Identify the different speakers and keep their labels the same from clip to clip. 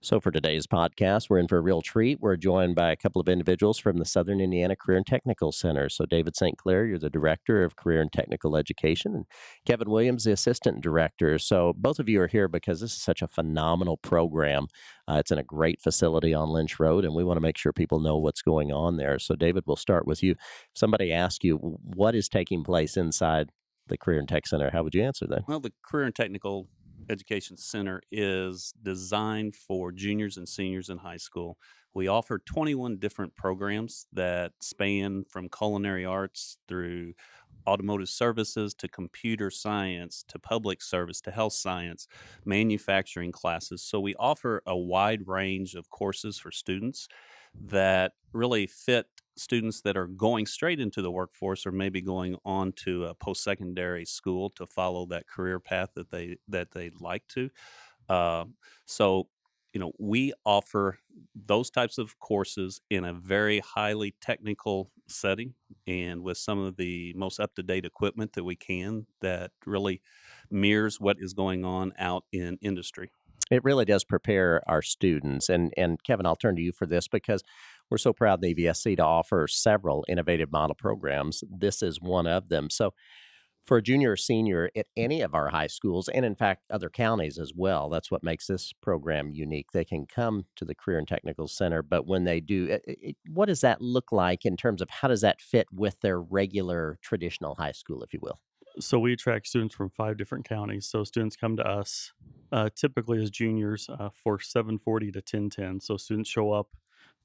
Speaker 1: So, for today's podcast, we're in for a real treat. We're joined by a couple of individuals from the Southern Indiana Career and Technical Center. So, David Sinclair, you're the Director of Career and Technical Education, and Kevin Williams, the Assistant Director. So, both of you are here because this is such a phenomenal program. It's in a great facility on Lynch Road, and we want to make sure people know what's going on there. So, David, we'll start with you. If somebody asks you what is taking place inside the Career and Tech Center, how would you answer that?
Speaker 2: Well, the Career and Technical Education Center is designed for juniors and seniors in high school. We offer 21 different programs that span from culinary arts through automotive services to computer science to public service to health science, manufacturing classes. So we offer a wide range of courses for students that really fit students that are going straight into the workforce or maybe going on to a post-secondary school to follow that career path that they'd like to. Uh, so, we offer those types of courses in a very highly technical setting and with some of the most up-to-date equipment that we can that really mirrors what is going on out in industry.
Speaker 1: It really does prepare our students. And Kevin, I'll turn to you for this because we're so proud in the EVSC to offer several innovative model programs. This is one of them. So, for a junior or senior at any of our high schools, and in fact, other counties as well, that's what makes this program unique. They can come to the Career and Technical Center, but when they do, what does that look like in terms of how does that fit with their regular traditional high school, if you will?
Speaker 3: So we attract students from 5 different counties. So students come to us typically as juniors for 7:40 to 10:10. So students show up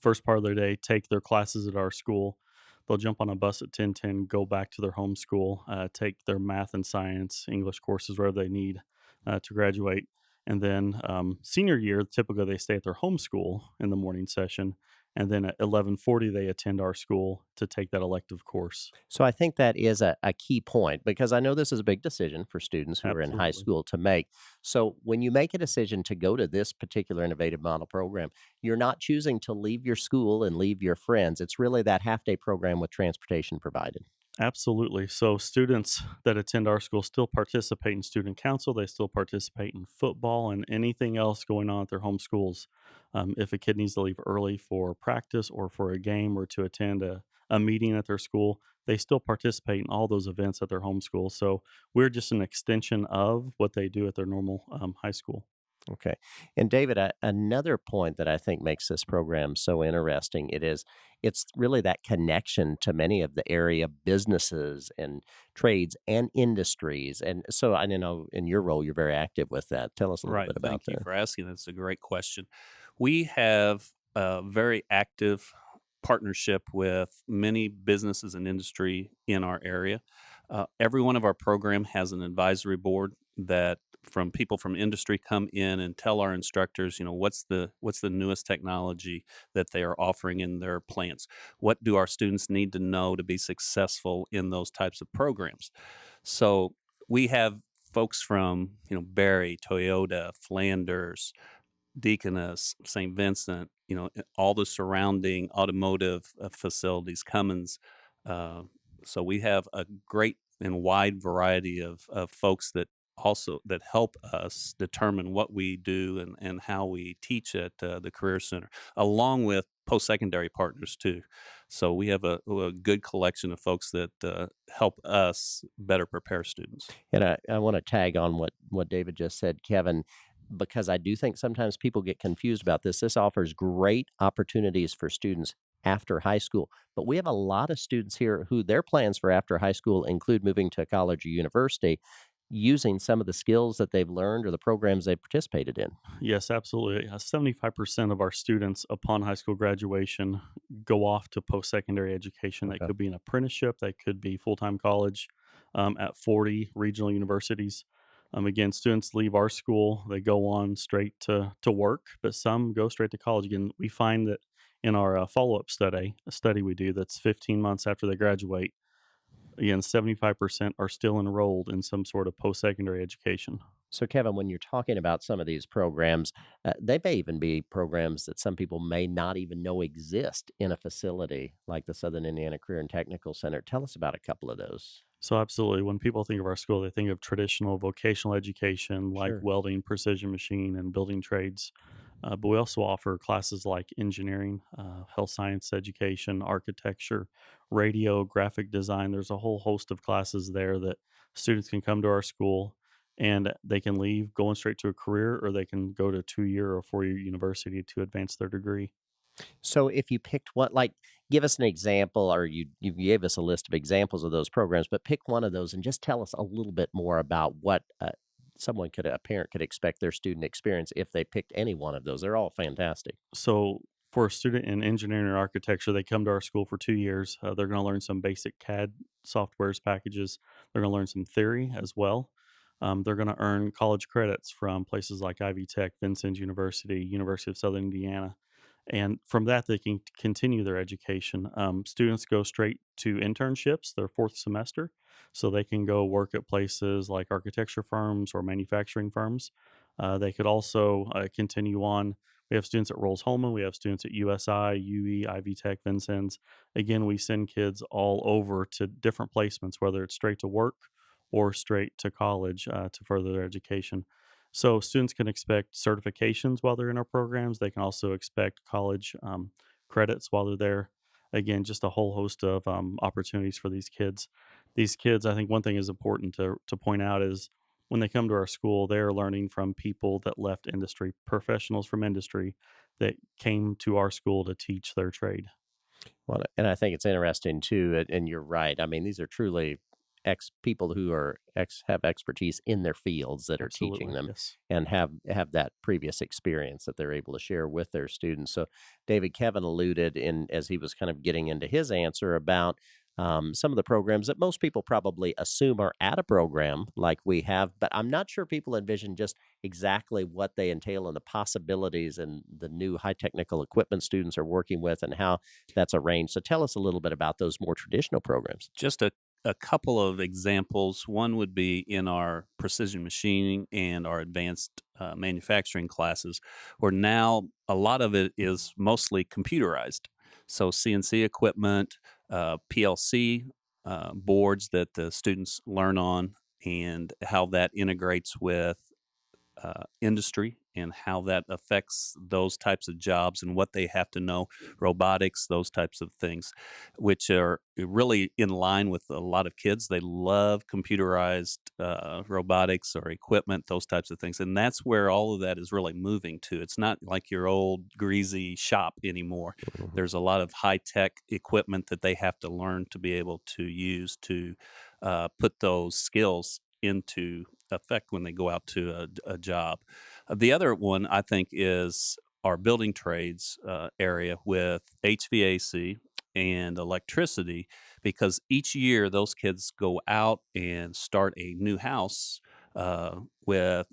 Speaker 3: first part of their day, take their classes at our school. They'll jump on a bus at 10:10, go back to their home school, take their math and science, English courses wherever they need to graduate. And then senior year, typically they stay at their home school in the morning session. And then at 11:40, they attend our school to take that elective course.
Speaker 1: So I think that is a key point because I know this is a big decision for students who are in high
Speaker 3: Absolutely.
Speaker 1: school to make. So when you make a decision to go to this particular innovative model program, you're not choosing to leave your school and leave your friends. It's really that half day program with transportation provided.
Speaker 3: Absolutely. So students that attend our school still participate in student council. They still participate in football and anything else going on at their home schools. If a kid needs to leave early for practice or for a game or to attend a meeting at their school, they still participate in all those events at their home school. So we're just an extension of what they do at their normal high school.
Speaker 1: Okay. And David, another point that I think makes this program so interesting, it's really that connection to many of the area businesses and trades and industries. And so I know in your role you're very active with that. Tell us a little
Speaker 2: Right.
Speaker 1: bit about
Speaker 2: Thank you
Speaker 1: that.
Speaker 2: for asking. That's a great question. We have a very active partnership with many businesses and industry in our area. Every one of our program has an advisory board that from people from industry come in and tell our instructors, what's the newest technology that they are offering in their plants. What do our students need to know to be successful in those types of programs? So we have folks from Barry, Toyota, Flanders, Deaconess, St. Vincent, all the surrounding automotive facilities, Cummins. Uh, so we have a great and wide variety of folks that help us determine what we do and how we teach at the Career Center, along with post-secondary partners too. So we have a good collection of folks that help us better prepare students.
Speaker 1: And I want to tag on what David just said, Kevin, because I do think sometimes people get confused about this. This offers great opportunities for students after high school, but we have a lot of students here who their plans for after high school include moving to a college or university using some of the skills that they've learned or the programs they've participated in.
Speaker 3: Yes, absolutely. 75% of our students upon high school graduation go off to post secondary education. That
Speaker 1: Okay.
Speaker 3: could be an apprenticeship, that could be full time college at 40 regional universities. Again, students leave our school, they go on straight to work, but some go straight to college. Again, we find that in our follow up study, a study we do that's 15 months after they graduate, again, 75% are still enrolled in some sort of post secondary education.
Speaker 1: So, Kevin, when you're talking about some of these programs, they may even be programs that some people may not even know exist in a facility like the Southern Indiana Career and Technical Center. Tell us about a couple of those.
Speaker 3: So, absolutely. When people think of our school, they think of traditional vocational education like
Speaker 1: Sure.
Speaker 3: welding, precision machine, and building trades. But we also offer classes like engineering, health science education, architecture, radio, graphic design. There's a whole host of classes there that students can come to our school and they can leave going straight to a career, or they can go to 2 year or 4 year university to advance their degree.
Speaker 1: So if you picked one, like, give us an example, or you gave us a list of examples of those programs, but pick one of those and just tell us a little bit more about what a parent could expect their student experience if they picked any one of those. They're all fantastic.
Speaker 3: So for a student in engineering or architecture, they come to our school for 2 years. They're going to learn some basic CAD softwares packages. They're going to learn some theory as well. They're going to earn college credits from places like Ivy Tech, Vincennes University, University of Southern Indiana. And from that, they can continue their education. Students go straight to internships their fourth semester, so they can go work at places like architecture firms or manufacturing firms. They could also continue on. We have students at Rolls-Holman, we have students at USI, UE, Ivy Tech, Vincennes. Again, we send kids all over to different placements, whether it's straight to work or straight to college to further their education. So students can expect certifications while they're in our programs. They can also expect college credits while they're there. Again, just a whole host of opportunities for these kids. These kids, I think one thing is important to point out is when they come to our school, they're learning from people that left industry, professionals from industry that came to our school to teach their trade.
Speaker 1: Well, and I think it's interesting too, and you're right. I mean, these are truly ex people who are have expertise in their fields that are teaching
Speaker 3: Absolutely,
Speaker 1: them,
Speaker 3: yes.
Speaker 1: and have that previous experience that they're able to share with their students. So, David, Kevin alluded in as he was kind of getting into his answer about some of the programs that most people probably assume are at a program like we have, but I'm not sure people envision just exactly what they entail and the possibilities and the new high technical equipment students are working with and how that's arranged. So tell us a little bit about those more traditional programs.
Speaker 2: Just a couple of examples. One would be in our precision machining and our advanced manufacturing classes, where now a lot of it is mostly computerized. So CNC equipment, PLC boards that the students learn on, and how that integrates with industry and how that affects those types of jobs and what they have to know, robotics, those types of things, which are really in line with a lot of kids. They love computerized robotics or equipment, those types of things. And that's where all of that is really moving to. It's not like your old greasy shop anymore.
Speaker 1: Mhm.
Speaker 2: There's a lot of high tech equipment that they have to learn to be able to use to put those skills into effect when they go out to a job. The other one I think is our building trades area with HVAC and electricity, because each year those kids go out and start a new house with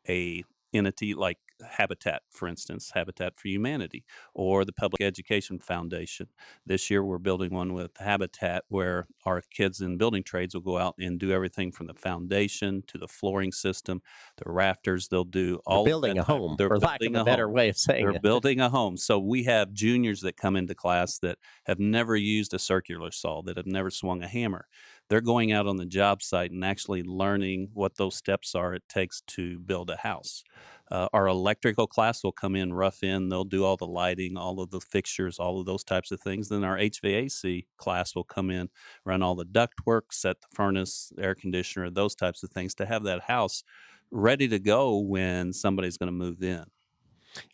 Speaker 2: a entity like Habitat, for instance, Habitat for Humanity, or the Public Education Foundation. This year, we're building one with Habitat where our kids in building trades will go out and do everything from the foundation to the flooring system, the rafters. They'll do
Speaker 1: They're
Speaker 2: all of
Speaker 1: building
Speaker 2: that
Speaker 1: a
Speaker 2: type.
Speaker 1: home,
Speaker 2: They're
Speaker 1: for lack of
Speaker 2: building
Speaker 1: a
Speaker 2: a
Speaker 1: better
Speaker 2: home.
Speaker 1: way of saying
Speaker 2: They're
Speaker 1: it.
Speaker 2: building a home. So we have juniors that come into class that have never used a circular saw, that have never swung a hammer. They're going out on the job site and actually learning what those steps are it takes to build a house. Our electrical class will come in rough in. They'll do all the lighting, all of the fixtures, all of those types of things. Then our HVAC class will come in, run all the duct work, set the furnace, air conditioner, those types of things to have that house ready to go when somebody's going to move in.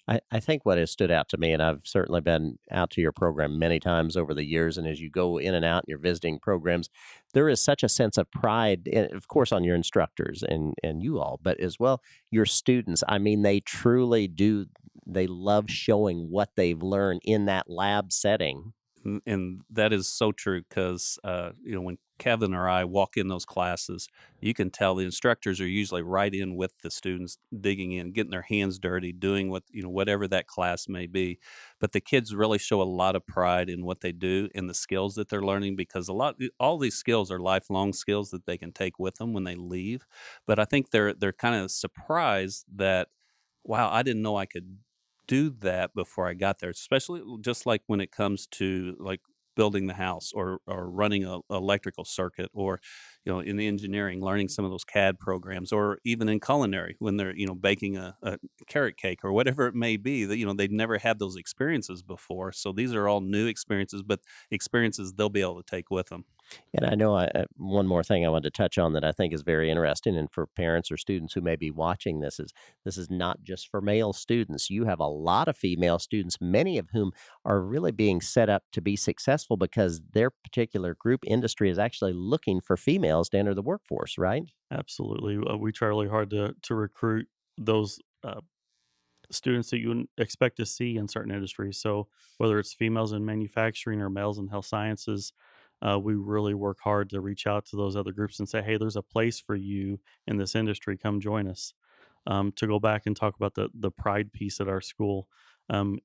Speaker 1: I think what has stood out to me, and I've certainly been out to your program many times over the years, and as you go in and out and you're visiting programs, there is such a sense of pride, of course, on your instructors and you all, but as well your students. I mean, they truly do. They love showing what they've learned in that lab setting.
Speaker 2: And that is so true because when Kevin or I walk in those classes, you can tell the instructors are usually right in with the students, digging in, getting their hands dirty, doing whatever that class may be. But the kids really show a lot of pride in what they do and the skills that they're learning, because all these skills are lifelong skills that they can take with them when they leave. But I think they're kind of surprised that, wow, I didn't know I could do that before I got there, especially just like when it comes to like building the house or running a electrical circuit, or in the engineering, learning some of those CAD programs, or even in culinary when they're baking a carrot cake or whatever it may be, that they've never had those experiences before. So these are all new experiences, but experiences they'll be able to take with them.
Speaker 1: And I know one more thing I wanted to touch on that I think is very interesting, and for parents or students who may be watching this is not just for male students. You have a lot of female students, many of whom are really being set up to be successful because their particular group industry is actually looking for females to enter the workforce, right?
Speaker 3: Absolutely. We try really hard to recruit those students that you wouldn't expect to see in certain industries. So whether it's females in manufacturing or males in health sciences, we really work hard to reach out to those other groups and say, "Hey, there's a place for you in this industry. Come join us." To go back and talk about the pride piece at our school,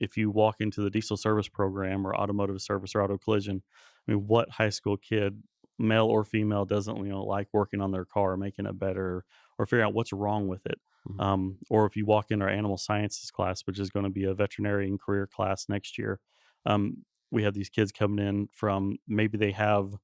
Speaker 3: if you walk into the diesel service program or automotive service or auto collision, I mean, what high school kid, male or female, doesn't like working on their car, making it better, or figuring out what's wrong with it?
Speaker 1: Mhm.
Speaker 3: Or if you walk in our animal sciences class, which is going to be a veterinarian career class next year, we have these kids coming in from, maybe they have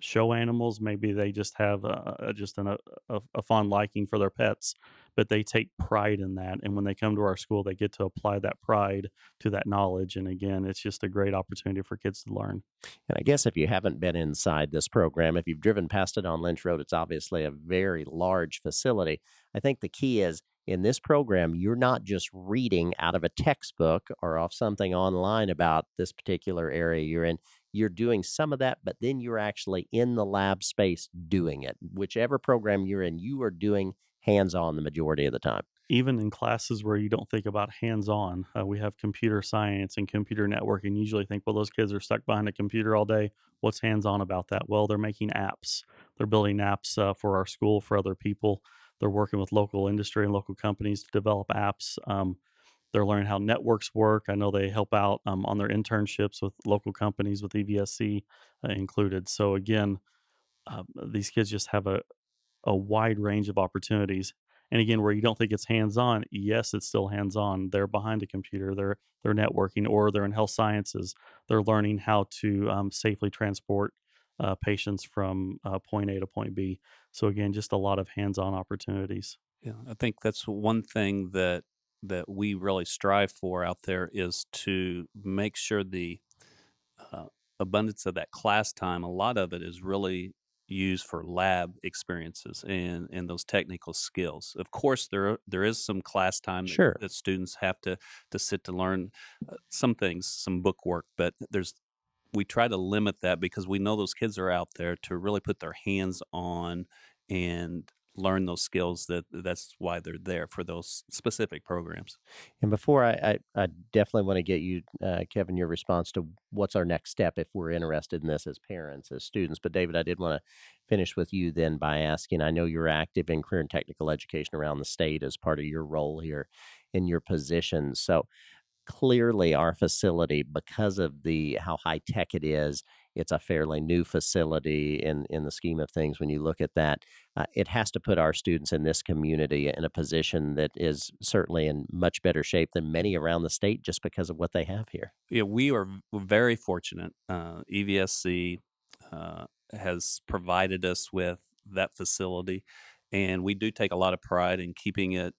Speaker 3: show animals, maybe they just have a fond liking for their pets, but they take pride in that. And when they come to our school, they get to apply that pride to that knowledge. And again, it's just a great opportunity for kids to learn.
Speaker 1: And I guess if you haven't been inside this program, if you've driven past it on Lynch Road, it's obviously a very large facility. I think the key is in this program, you're not just reading out of a textbook or off something online about this particular area you're in. You're doing some of that, but then you're actually in the lab space doing it. Whichever program you're in, you are doing hands on the majority of the time.
Speaker 3: Even in classes where you don't think about hands-on, we have computer science and computer networking. You usually think, well, those kids are stuck behind a computer all day. What's hands-on about that? Well, they're making apps. They're building apps for our school, for other people. They're working with local industry and local companies to develop apps. They're learning how networks work. I know they help out on their internships with local companies with EVSC included. So again, these kids just have a wide range of opportunities. And again, where you don't think it's hands-on, yes, it's still hands-on. They're behind a computer, they're networking, or they're in health sciences. They're learning how to safely transport patients from point A to point B. So again, just a lot of hands-on opportunities.
Speaker 2: Yeah, I think that's one thing that we really strive for out there, is to make sure the uh, abundance of that class time, a lot of it is really used for lab experiences and those technical skills. Of course, there is some class time that,
Speaker 1: Sure.
Speaker 2: that students have to sit to learn some things, some book work, but we try to limit that because we know those kids are out there to really put their hands on and learn those skills. That's why they're there, for those specific programs.
Speaker 1: And before I definitely want to get you, Kevin, your response to what's our next step if we're interested in this as parents, as students. But David, I did want to finish with you then by asking, I know you're active in career and technical education around the state as part of your role here in your position. So clearly our facility, because of the how high tech it is, it's a fairly new facility in the scheme of things. When you look at that, it has to put our students in this community in a position that is certainly in much better shape than many around the state just because of what they have here.
Speaker 2: Yeah, we are very fortunate. EVSC has provided us with that facility, and we do take a lot of pride in keeping it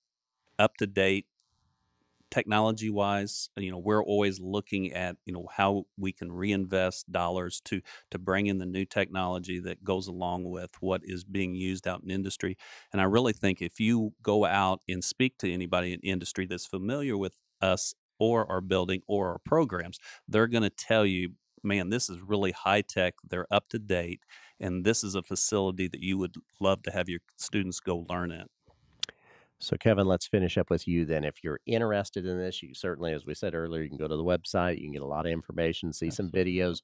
Speaker 2: up to date technology wise. We're always looking at how we can reinvest dollars to bring in the new technology that goes along with what is being used out in industry. And I really think if you go out and speak to anybody in industry that's familiar with us or our building or our programs, they're going to tell you, man, this is really high tech, they're up to date, and this is a facility that you would love to have your students go learn at.
Speaker 1: So, Kevin, let's finish up with you then. If you're interested in this, you certainly, as we said earlier, you can go to the website, you can get a lot of information, see some
Speaker 3: Absolutely.
Speaker 1: videos.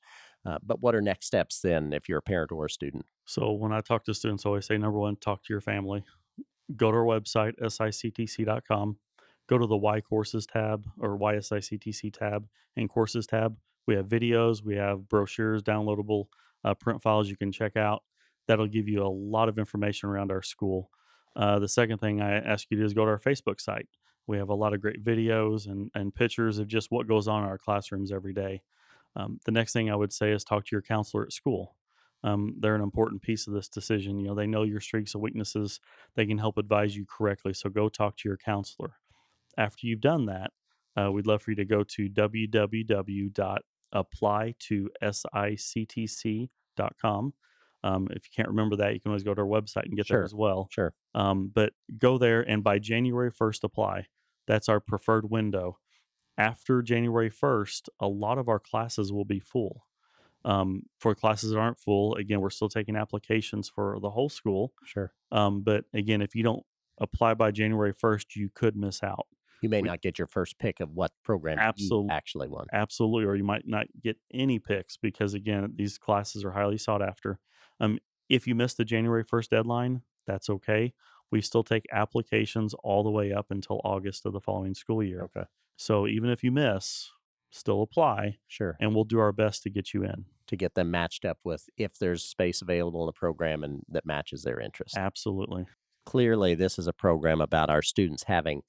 Speaker 1: But what are next steps then if you're a parent or a student?
Speaker 3: So when I talk to students, I always say, number one, talk to your family. Go to our website, sictc.com. Go to the Y courses tab or YSICTC tab and courses tab. We have videos, we have brochures, downloadable print files you can check out. That'll give you a lot of information around our school. The second thing I ask you to do is go to our Facebook site. We have a lot of great videos and pictures of just what goes on in our classrooms every day. The next thing I would say is talk to your counselor at school. They're an important piece of this decision. They know your strengths and weaknesses. They can help advise you correctly. So go talk to your counselor. After you've done that, we'd love for you to go to www.applytosictc.com. If you can't remember that, you can always go to our website and get that
Speaker 1: Sure.
Speaker 3: as well.
Speaker 1: Sure.
Speaker 3: But go there and by January 1st, apply. That's our preferred window. After January 1st, a lot of our classes will be full. For classes that aren't full, again, we're still taking applications for the whole school.
Speaker 1: Sure.
Speaker 3: But again, if you don't apply by January 1st, you could miss out.
Speaker 1: You may
Speaker 3: We-
Speaker 1: not get your first pick of what program you
Speaker 3: Absolutely.
Speaker 1: actually want.
Speaker 3: Absolutely, or you might not get any picks because again, these classes are highly sought after. If you miss the January 1st deadline, that's okay. We still take applications all the way up until August of the following school year.
Speaker 1: Okay.
Speaker 3: So even if you miss, still apply,
Speaker 1: Sure.
Speaker 3: and we'll do our best to get you in.
Speaker 1: To get them matched up with if there's space available in the program and that matches their interest.
Speaker 3: Absolutely.
Speaker 1: Clearly, this is a program about our students having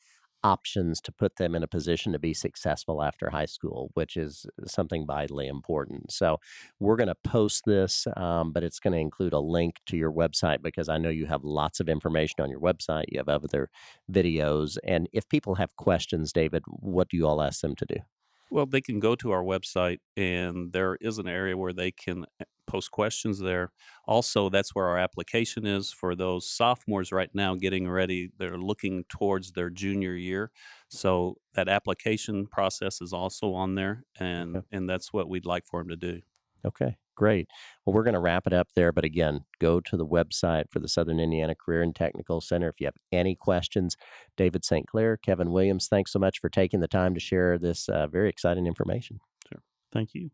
Speaker 1: options to put them in a position to be successful after high school, which is something vitally important. So we're going to post this, but it's going to include a link to your website because I know you have lots of information on your website. You have other videos. And if people have questions, David, what do you all ask them to do?
Speaker 2: Well, they can go to our website, and there is an area where they can post questions there. Also, that's where our application is for those sophomores right now getting ready. They're looking towards their junior year. So that application process is also on there, and,
Speaker 1: Okay.
Speaker 2: and that's what we'd like for them to do.
Speaker 1: Okay, great. Well, we're going to wrap it up there. But again, go to the website for the Southern Indiana Career and Technical Center if you have any questions. David St. Clair, Kevin Williams, thanks so much for taking the time to share this very exciting information.
Speaker 3: Thank you.